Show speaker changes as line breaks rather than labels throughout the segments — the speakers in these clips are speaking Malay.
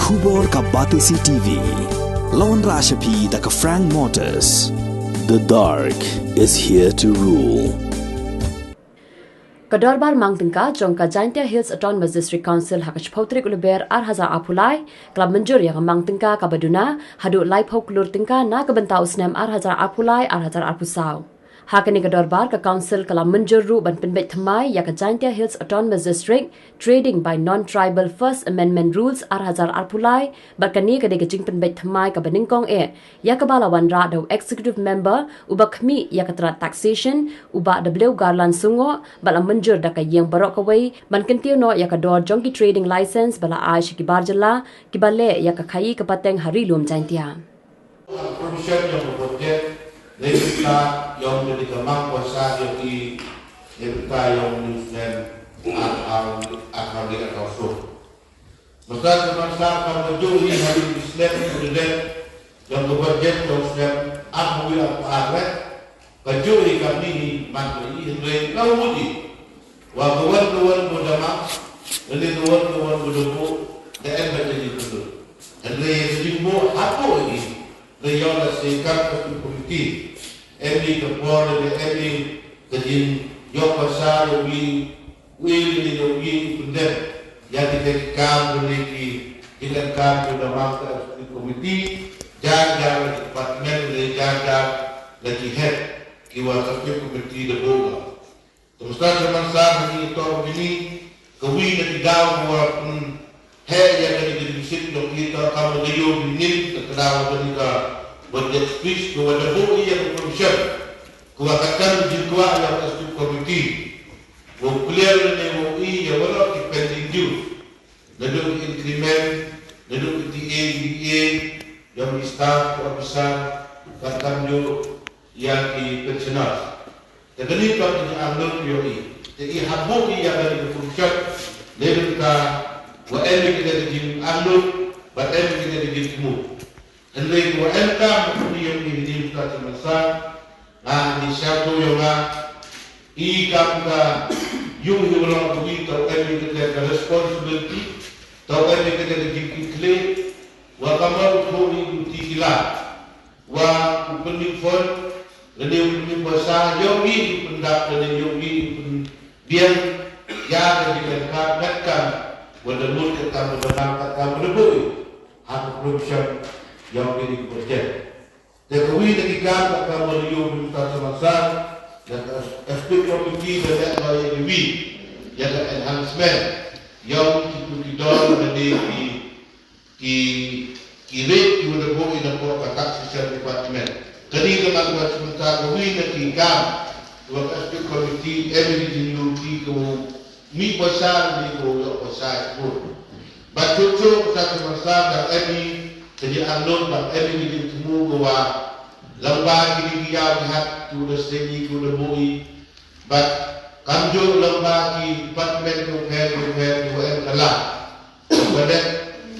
Khubor ka Batisi TV. Lawan Rashapi da ka Frank Motors. The dark is here to rule.
Kadorbar Mangtingka jongka Jaintia Hills Autonomous District Council hakach pautrik uluber arhaza apulai klub menjur yang Mangtingka kabaduna hadu lai pok lur tingka na kabenta usnem arhaza apulai arhaza apusau. Hakani kadorbar ka council kala menjur ru ban penbet thamai ya ka Jaintia Hills Autonomous District trading by non-tribal First Amendment rules arhaza apulai bakani ka de jing penbet thamai ka baningkong ya ka balawan ra do executive member uba khmi ya ka tra taxation uba w garlan sungo bala menjur da ka yang barok kawai ban kentiu no ya ka dor jongki trading license bala aish ki barjala ki bale ya ka khai ka pateng hari lum Jaintia.
Mereka yang jadi kemang kuasa jadi mereka yang Muslim akan dikawal. Masa semasa kamu jauhi hari Islam Muslim yang berbagai Muslim aku bilang apa? Kejauhi kami mati ini kau mudi. Wakawan berdama, kawan berdebu dan menjadi betul. Andai sejumlah apa ini? Raya sekat komiti, every kapor, every kajin, yo pasal yogi, wili yogi kunder, jadi kita memiliki kita dalam komiti, jaga departemen, jaga lagi head, kiwa sampai komiti debola. Terus zaman saat ini tahun ini, kawin dari daun walaupun yang jadi bisik untuk kita kamu dia ini terkenal ketika berjaya speech kepada bui yang berkomision kewakatan jikwa yang tersusun komiti clear dengan bui yang walau depending due naduk increment naduk DA yang staff officer bahkan yang di pensiunan jadi itu yang anggap yoi jadi habu yang dari berkomision mereka وأنا كده تجيب أهله وأنا كده تجيب تموت اللي وأنت ممكن يوم يجيب تاج المسار عندي شاتو يوما كم يوم يوم تبي تو أنا كده responsibility تو أنا كده تجيب كلي وكمان تقولي تيجيلا وكوني فون لدي كوني بسا يومي pendak dan yogi biar ya dijadikan kan Walaupun kita menangkap lebih, aku production yang jadi projek. Tetapi ketika kita melihat tentang semasa dan aspek komiti dan yang lebih, yang enhancement, yang itu tidak menjadi kiri juga boleh dapat kata secara departemen. Jadi teman-teman sementara kami ketika aspek komiti every dinamika mi pasal ni ko pasal pun bacucu satu masa dan ini jadi alun dan ini di temu bahwa lembaga ini dia lihat tu destiny tu lebui but kanjo lembaga department tu fair kalah pada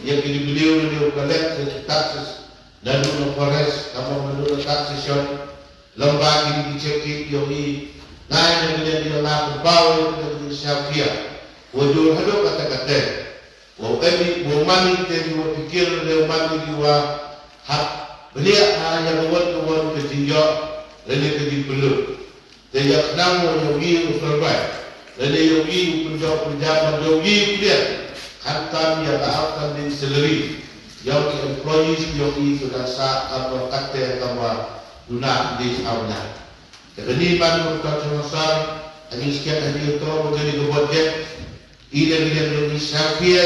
yang di beliau collect taxes dan no forest kamu menurut taxation lembaga ini dicek yoi naik dengan dia nak bau dengan syafia. Wajur hado kata-kata. Wabeni wamani tadi wapikir dia wamani dia hak belia hanya kawan kejinjak lalu kejibelu. Dia kenamo yogi usulbai. Lalu yogi penjabat yogi dia hantam ya taatan di salary. Yogi employees yogi sudah sah atau kata tambah guna di awalnya. Jadi pada waktu semasa ini sekian hari itu menjadi kebuatan ini Indonesia Syafia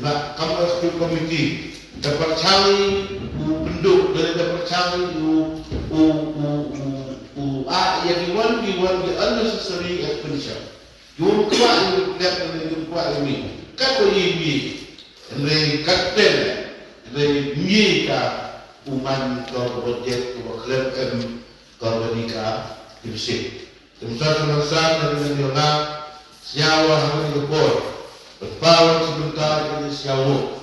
nak kampus komiti dapat cari penduk dari dapat cari yang diwan di unnecessary expenditure. Jumlah yang tidak jumlah ini kan ini dari kapten dari mereka umat kebuatan kebuatan Korbanika dibersih. Semasa dari Nasional Siawa hari lebor berpawan sebentar ini Siawa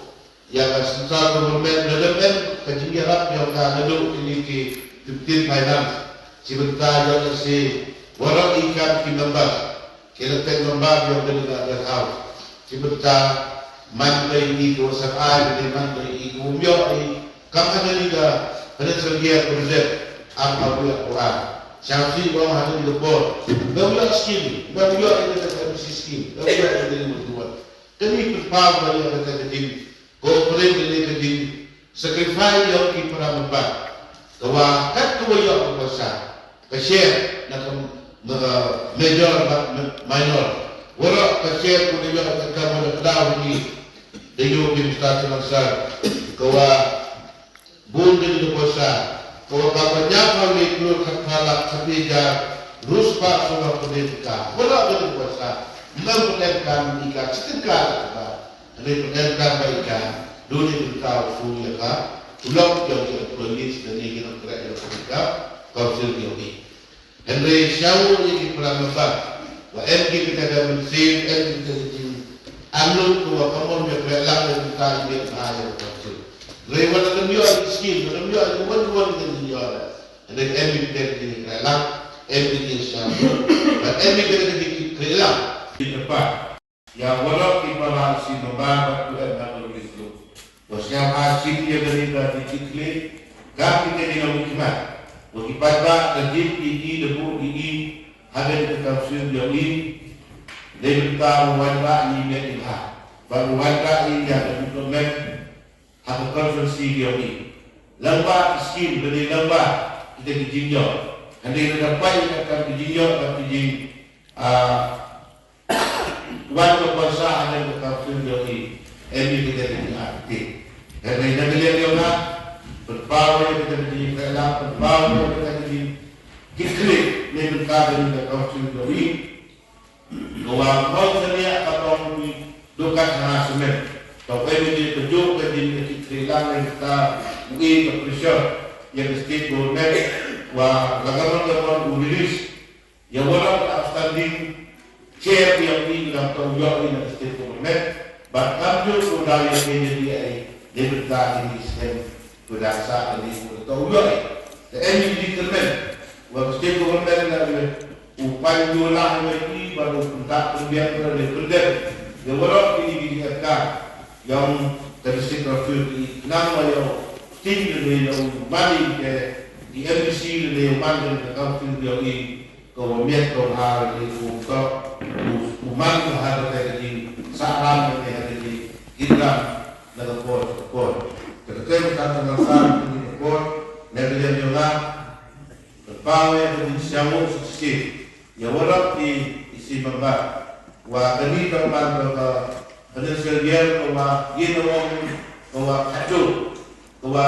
yang sebentar government development kajian harap yang dah duduk ini ke 15 finance sebentar yang si warak ikan di lembah kita tengok lembah yang dari house sebentar mantai di kawasan air di mantai di kumyo di kampanye liga pada sedia projek apa buat Quran syafsi bawah hanya di bawah bawah skin bawah ini kata skin bawah ini berbuat demi berpawai yang kata jadi kooperasi ini jadi sacrifice yang kita membuat bahwa kat dua yang besar keshare nak major minor walau keshare pun dia akan kamu dah ini dia di stasiun besar bahwa bunda di besar bahwa kabarnya kami keluar kepala kerja ruspa semua pendidikan walau di besar memperlihatkan ikan setingkat ini perlihatkan ikan dunia berkau sulia ulang yang kita polis dan yang kita kerja yang kita kausil ini. Henry Shaw yang kita nampak, wah MK kita dah bersih, MK kita jadi anut tua kamu yang berlang dan kita ini berhaya kausil. Lewat dalam dia skill, dalam dia kuat dengan dia. Henry MK kita jadi berlang, MK kita Shaw, dan MK kita jadi berlang di depan. Yang walau kita masih membantu dan begitu. Bosnya hasil dia berikan dicikli, kami dengan hukuman. Hukuman dan ini debu ini ada di tafsir jauhi. Dia beritahu wanita ini dia baru wanita ini ada dokumen atau konversi jauhi. Lembah skim beri lembah kita dijinjau. Anda dapat akan dijinjau dan dijing wanita kuasa ada di tafsir jauhi. Ini kita diarti. Kerana kita lihat dia nak berbawa kita di dalam berbawa kita di kiklik ni berkata di dalam sendiri bahwa kau sedia atau dokat nasional kau perlu di tujuh ke di kiklik yang kita mungkin kepressure yang state government wa government release yang orang outstanding chair yang di dalam tanggung di state government bahkan juga sudah yang menjadi dia berkata ini sistem berdasar ini tahu juga. Dan ini determin. Waktu setiap government nak upaya jualan ini baru pentak pembiak pada depender. Dia walau ini diingatkan yang terdesak profil ini nama yang tinggi yang mandi ke di MBC yang mandi ke kampung dia ini kau miat kau hari ini kau umang hari ini saran yang hari ini kita dalam port. Ketika kita melaksanakan ini port, negara juga berpawai dengan siamu sukses. Yang orang di isi membuat, wah kini teman bahwa penelitian dia bahwa ini orang bahwa kacau, bahwa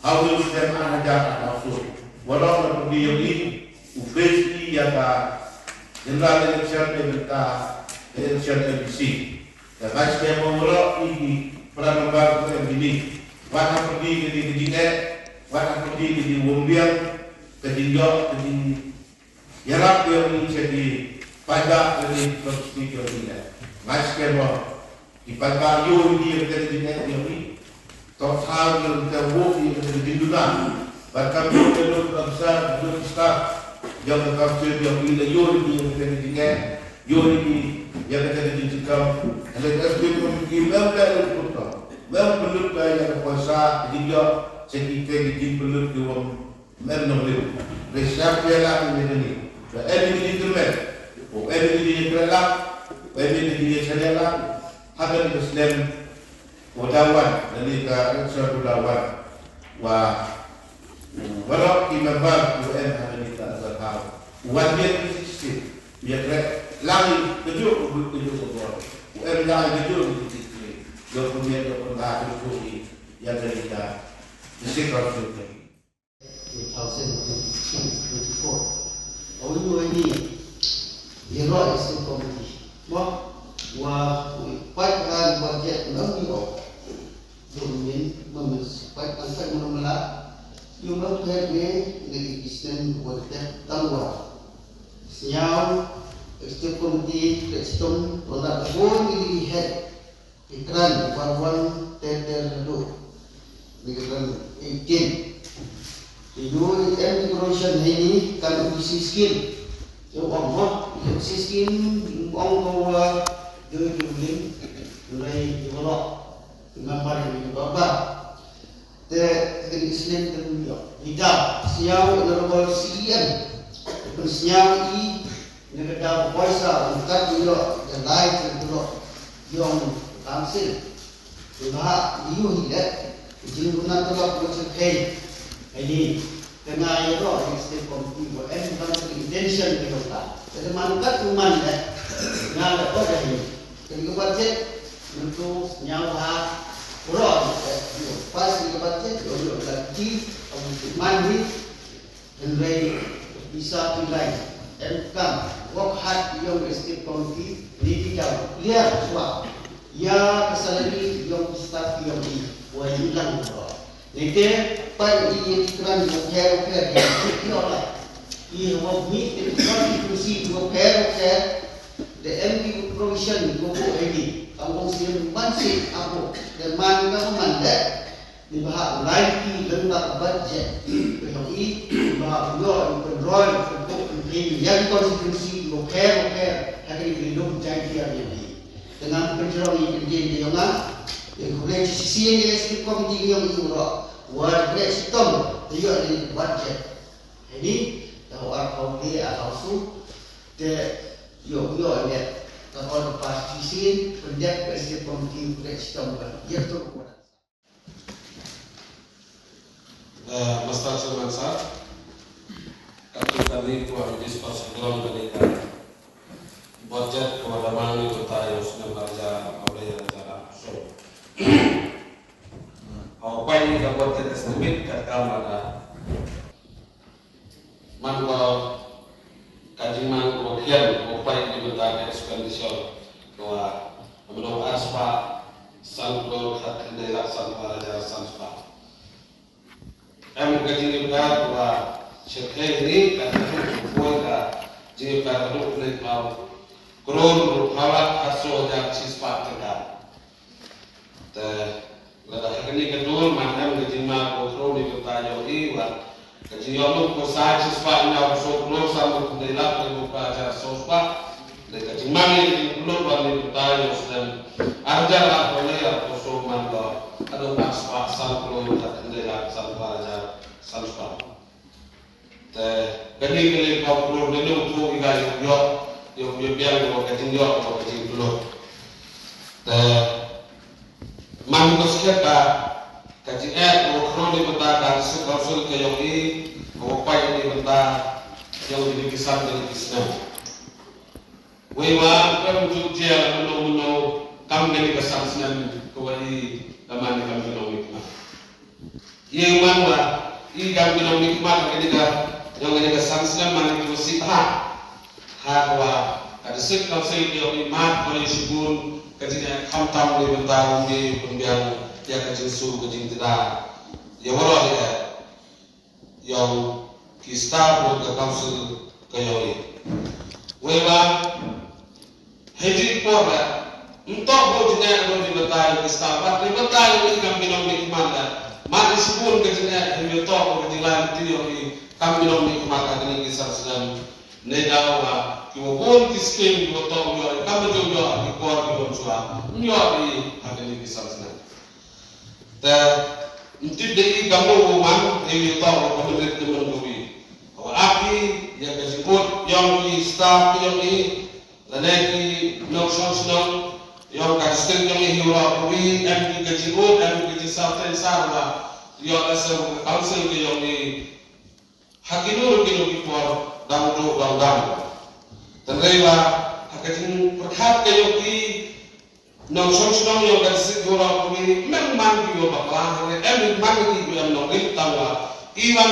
hasil sistem anak langsung. Walau lebih ini, UPSI yang general election yang kita election MBC. Dan saya mengulang ini pernah membantu yang ini. Warna pergi ke Jine, warna pergi ke Wombiang, ke Jinjok, ke Yarap yang ini jadi pajak dari perspektif ini. Saya mau di pajak yo ini yang Jine yang ini. Total yang terwujud yang Jindulan. Bahkan belum besar, belum staf yang berkafir yang ini yo ini yang Jine, yo ini yang kita dijadikan oleh SBM memiliki member untuk memperlu yang kuasa juga sekitar di perlu diom menolong resep yang ini dan ini dikerjakan oh ini dikerjakan ini dikerjakan hadir Muslim udawan dari kerja udawan wah walau kita bar UN ada di Tazarhau wajar sisi biar lagi kejuh kejuh UN lagi kejuh yang punya kepentingan itu yang dari kita disekor juga. 2024. Orang ini hero sistem kompetisi. Wah, pakai budget nasional. Domin pakai angkat menolak. Yang berkaitan dengan sistem budget tangguh. Senyum sistem kompetisi sistem tolak pun dilihat. Ikran warwan terlalu ikran 18 itu immigration ini kan uji skill yang orang uji skill orang tua jualan
mulai diolok gambar yang berubah. Islam termulia. Tidak siang honorable CEN, bukan siang negara kuasa untuk diolok dan lain termulia yang council. Sebab dia hidup jinggunan terlalu bercekai. Ini dengan itu yang setiap komiti bukan intention kita. Jadi mangkat uman nak ada ini. Jadi kebaca untuk nyawa orang pas kebaca orang lagi mandi dan bisa pilih dan kam work hard yang setiap komiti ini kita lihat semua ya kesalahan yang staff yang ini wajiban Nike pan ini kan bukan yang ia mau meet the constituency to prepare the MD provision go ini kampung sini masih aku dan mana mandek di bahag lain lembak budget yang ini bahag yo control untuk ini yang konstitusi go prepare hari ini belum jadi ini dengan penjelasan ini yang yang boleh sisi ini setiap komiti yang diurut buat sistem dia di budget ini orang komiti atau su de yo ini kalau pasti penjat setiap komiti sistem dia tu
Master Semansa kami tuan diskusi dalam berikan budget kepada mana kita yang sudah belajar oleh acara so apa ini kita budget estimate kat kamera manwa kajiman kemudian apa yang dibentak expenditure bahwa menurut aspa sanpur hak kendala sanpur ajar sanpur kajian bahwa sekian ini kata buat jadi pada rukun itu kurun rupalat hasil jak siswa tegak. Lepas ini kedua macam kejima kurun di kota Iwan. Kejian itu sahaja siswa ini harus kurun sama kendala berbuka ajar siswa. Dan kejima ini kurun bagi kota dan ajar apa ni atau soman lo ada aspa sanpur tak kendala sanpur ajar siswa. Kali kau kurun itu tu ikai yo yung biang ko kajing yo ko kajing tulo te man ko sketa kajing ko kroni bata ka kausul ke yo i ko pai ni bata yung di kisan di kisna we ma kam ju dia no kam ni kasan snan ko wali taman kam no mikma ye man wa I kam no mikma ke diga yung ni kasan snan man ko sitha Hadwa ada sekal yang imat oleh sibun ketika kamtam di bentang di pembiang dia kecil su kecil tidak ya walau ya yang kita buat council kayoi wewa haji pora untuk buat jenak di bentang kita buat di bentang ini kami nomik mana mati sibun ketika ini untuk kejilan tioi kami nomik maka ini kisah sedang nedawa kiwon kisken kiwoto yo kamu jo akor kiwon suwa nyo di hadini kisasna ta intip dei kamu man ewi to ko de temen duwi ko api ya kajikot yang ki staff yang ni laneki no sonsno yang kastel yang hiwa duwi em ki kajikot em ki saften sarwa yo asa council ki yang ni hakinu ki por dam do dam Tentunya hakatin perhat kayo ki nong song yang kasih dua kami memang kita bakal memang kita yang nongin tawa iwan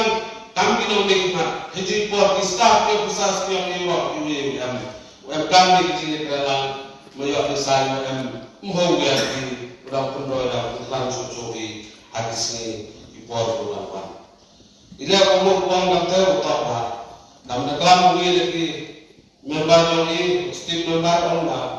kami nongin mat hiji por staff yang besar yang ini kami kecil dalam menyok desain mohon ya di dalam pendoi dalam langsung cobi hadis ni ipor berapa ini aku mau ngantar utawa dalam dalam lagi membantu ini setiap membantu orang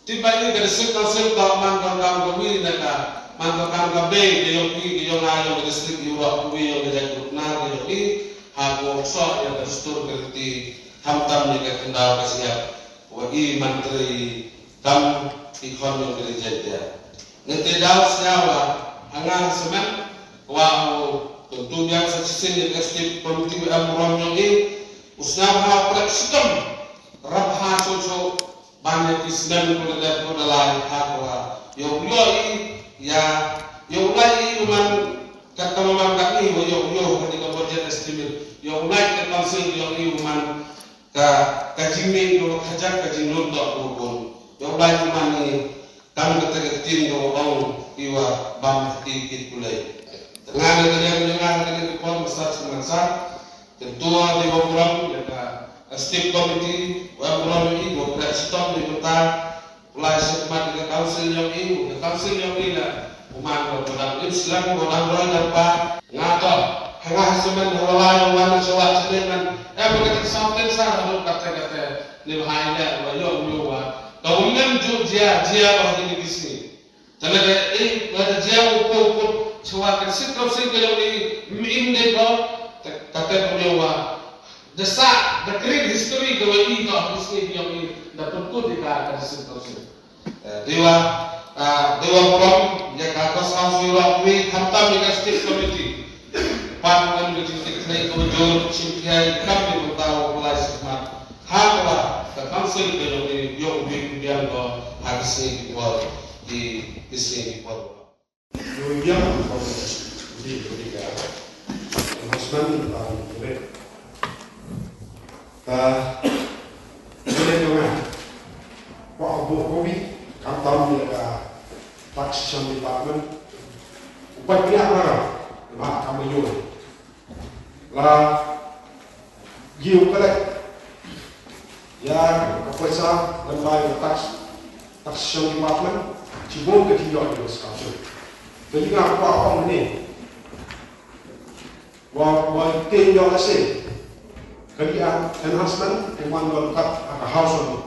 tiba ini dari sekal mantan kami mereka mantan kami di yang ayam di distrik Eropa kami yang dari Kurna di aku sok yang terstur kerti hamtam ni kendal kasiat wagi menteri kam ikon yang kerja. Nanti dalam senyawa hangat semen wau tentu biasa sisi yang kasih komiti amron yang ini usnah sistem rabha socio banyak Islam kuda lain hakwa yang ya yang lain man kata memang kami yang ketika berjalan estimir yang lain kata sih yang man kajimi yang kajak kajinur tak berpun yang lain man ni kami ketika tim yang orang iwa bam ikut mulai dengan kepala besar semasa ketua dewan program setiap komiti program ini beberapa stop di kota mulai semat dengan council yang ini lah umat beberapa Islam orang dapat ngatur hangah semen orang yang jawab semen berkata sampai sana kata nilainya banyak kawinan dia orang ini di sini. Tenaga ada dia ukur cuakan sikap yang ini kata beliau desa dekrit history kalau ini kau mesti yang ini dapat kau dikatakan sikap dewa program yang kata sahaja we hantam dengan state committee panduan berjitik naik kejur cimpiai kami bertahu mulai semat hakwa council yang kemudian harus dibuat di sini dibuat.
Kemudian di ketika husband boleh dengan Pak Abu Kobi kantor di taxation department upaya pihak mana mak kami jual lah jiu kolek yang kuasa lembaga taxation department cibun ketiga di sekarang. Jadi apa orang ini? Wah tinggal asing. Kerja enhancement yang mana dekat ke house ini.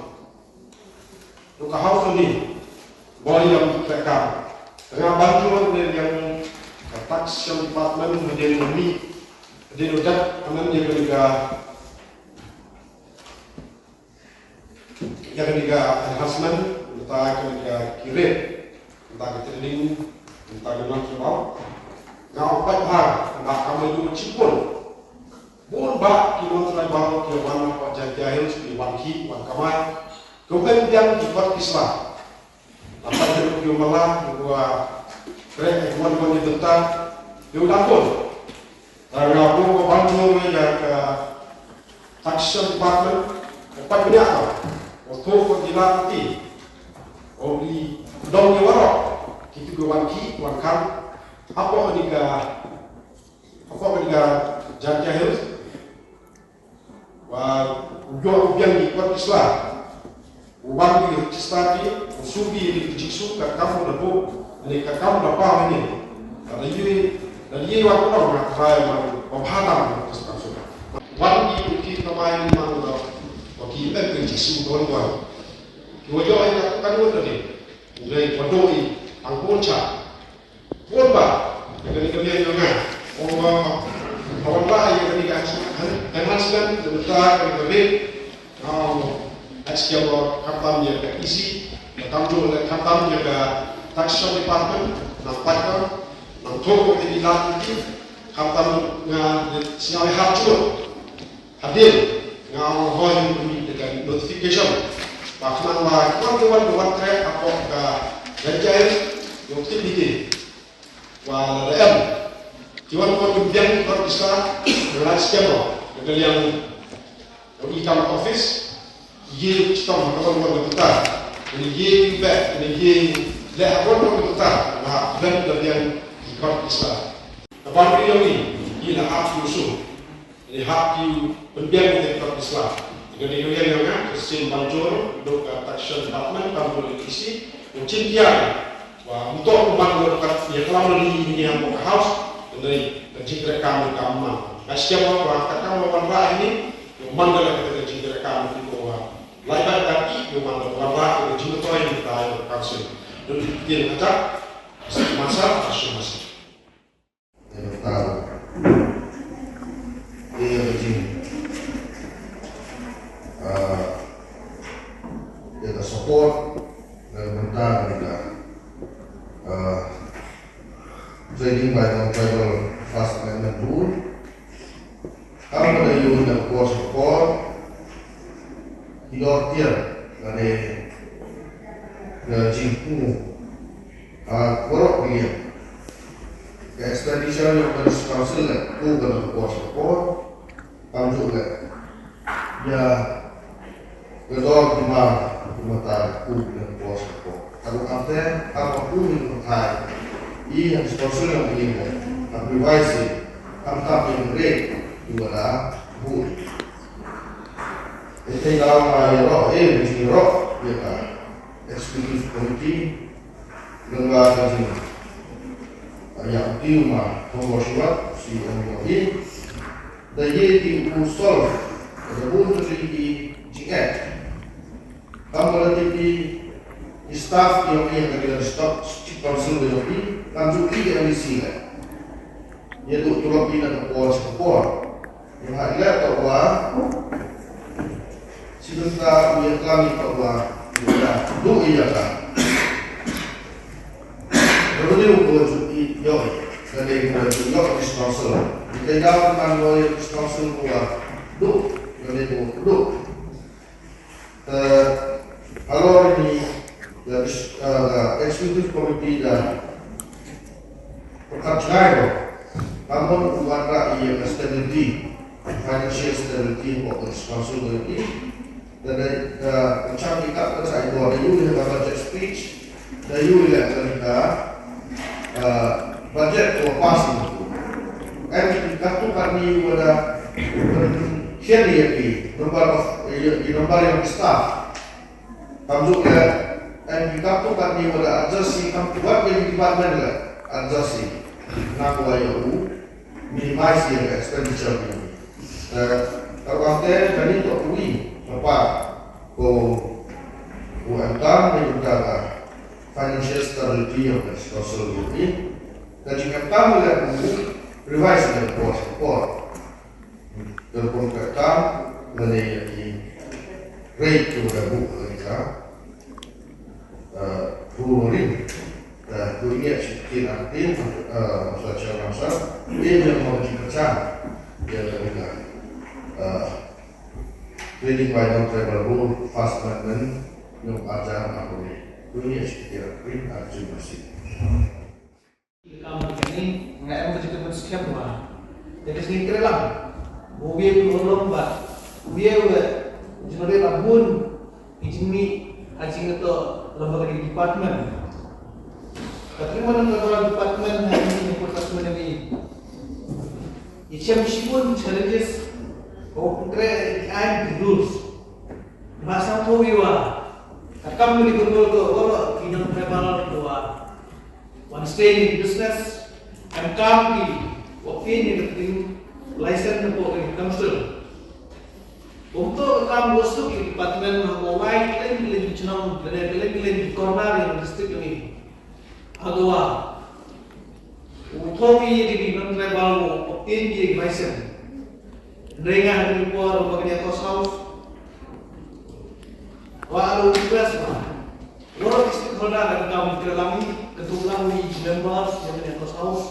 Ke house ini boleh yang mereka dengan bantuan dari yang taxation department menjadi lebih diudat aman yang ketiga enhancement entah ketiga kirim entah training entah dengan sebab ngau empat hari entah kamu itu cipun bon ba kita telah bawa ke wan wajah jahil seperti wanki wan kamai kemudian dibuat Islam apa yang kita malah bahwa mereka wan dibentar diudah pun dan aku bantu mereka ke taxation department empat berapa untuk dilatih, di dong di warok, kita kewanki, wankan, apa ketika jahil, wah, jual ubian di kuat Islam, uban di cistati, usubi di jiksu, kamu dapat, ini kamu dapat ini, dan ini waktu orang saya memaham tentang sudah, wangi kita main mana kita berjiksu kawan-kawan. Kita yang kan tadi, mulai padoi, angkunca, purba, yang kalian dengar, orang lain yang kalian enhancement, sebentar kalian ekskabor kampanye ke isi, kampanye ke taxation department, nampaknya, toko ini dilatih, kampanye siapa hadir, ngau hoi dengan notification bahkan kawan track apa gajain yang tinggi walau kawan kemudian bisa berlangsung dengan yang e-commerce office ye sistem kawan kita ini ye back ini ye dah kawan kita nah dan yang e-commerce Islam kawan ini ialah hak Yusuf ini hak pendiam dari Islam. Jadi kalian yang kesin banjur untuk taxation department kamu boleh isi mencintaian. Wah untuk membangun yang kelama ini yang buka house dari jika kamu kamu. Siapa orang kata orang ini yang mana kita jika kamu itu orang lain lagi yang mana orang yang jika yang kita kasih dan dia kata masa asumsi.
Yang tahu. Dia begini, dia support dan minta trading by non-tribal First Amendment rule. Kami pada yun na kuwas ko idortier dari jingku korok dia ke expenditure yang pada council le ku pada kuwas ko kami juga ya kedua dimata ku pada kuwas ko kalau after apa ku minum hai yang council yang ini kami wise kami yang rate wala bu ite dalam ayat di roh ya kan executive committee lembaga ini yang tiuma penguruswat si MOI dan di usul ada pun di JET kamu di staff yang ada staff council di lanjut di sini yaitu tulok dan kepala yang ada bahwa sebentar yang kami bahwa dulu iya kan baru dia yoi dari yoi disposal kita dapat mengambil disposal bahwa dulu kalau ini dari executive committee dan perkara namun warna ia stability financial stability of the responsibility dan macam kita percaya bahwa you have a budget speech dan you will have budget for passing and kita tu kami pada share nomor yang staff kami juga and kita tu kami pada adjust kami buat yang department lah adjust nak buat minimize yang expenditure ini. Kalau kita dari itu apa UMKM menjaga financial stability of the social unit. Dan jika kamu lihat revise the cost report, terpongkatkan mengenai rate kepada mereka, ruling dan dunia seperti nanti masa dia yang mau dipecah dia mereka trading by non-tribal rule First Amendment yang ajar apa ni dunia seperti nanti aja masih
kamu ini nggak mau cerita bersekian mah jadi sedikit lah mobil lomba dia udah jadi rabun ini hasil itu lembaga di department. Tapi mana kalau department ini department ini, istilah meskipun challenges, konkret and rules, bahasa Towiwa, kami ni kontrol tu, kalau kita prepare doa, one stay in business, and kami, opini keting license untuk council. Untuk kami masuk di department mawai, kalian cenang, kalian di corner yang district ini. Agwa, utomi di non-tribal obtain di license. Dengar dari luar bagian cost house. Walau tugas mah, orang stakeholder dan kami terlami ketua di members yang bagian cost house.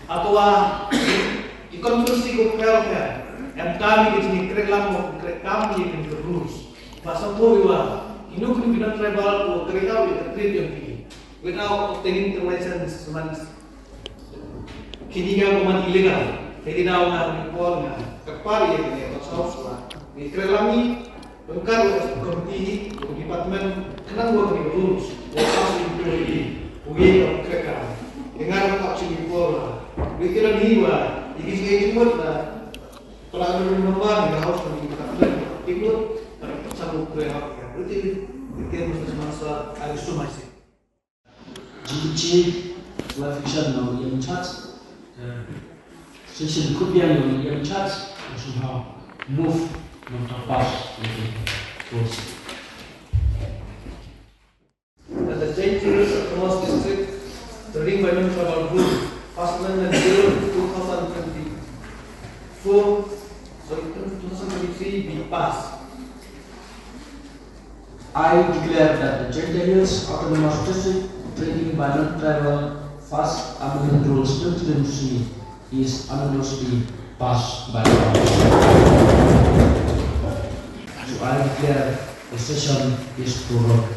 Atau di konstruksi welfare. Yang kami di sini terlalu kami yang terus. Pasal tu inu kini non-tribal kerja yang yang without obtaining the license semangat kini kan pemain ilegal jadi nawa nak report kepari yang ni atau sahaja di kerelami bukan komiti department kenal buat ni rules wasas employee ugi kerja dengan tak cuma report bikiran ni ini sih cuma pelajaran nombor yang harus kami department ikut satu kerja berarti bikin masa harus cuma sih
GG Fiction no yang chat session could be on yang chat somehow move non terpas terus
the changes across district the ring by non-tribal group First Amendment Bill 2024 2023 be passed.
I declare that the Giant Hills Autonomous District trading by non-travel fast American rules continuously is anonymously passed by law. So I declare the session is prorogued.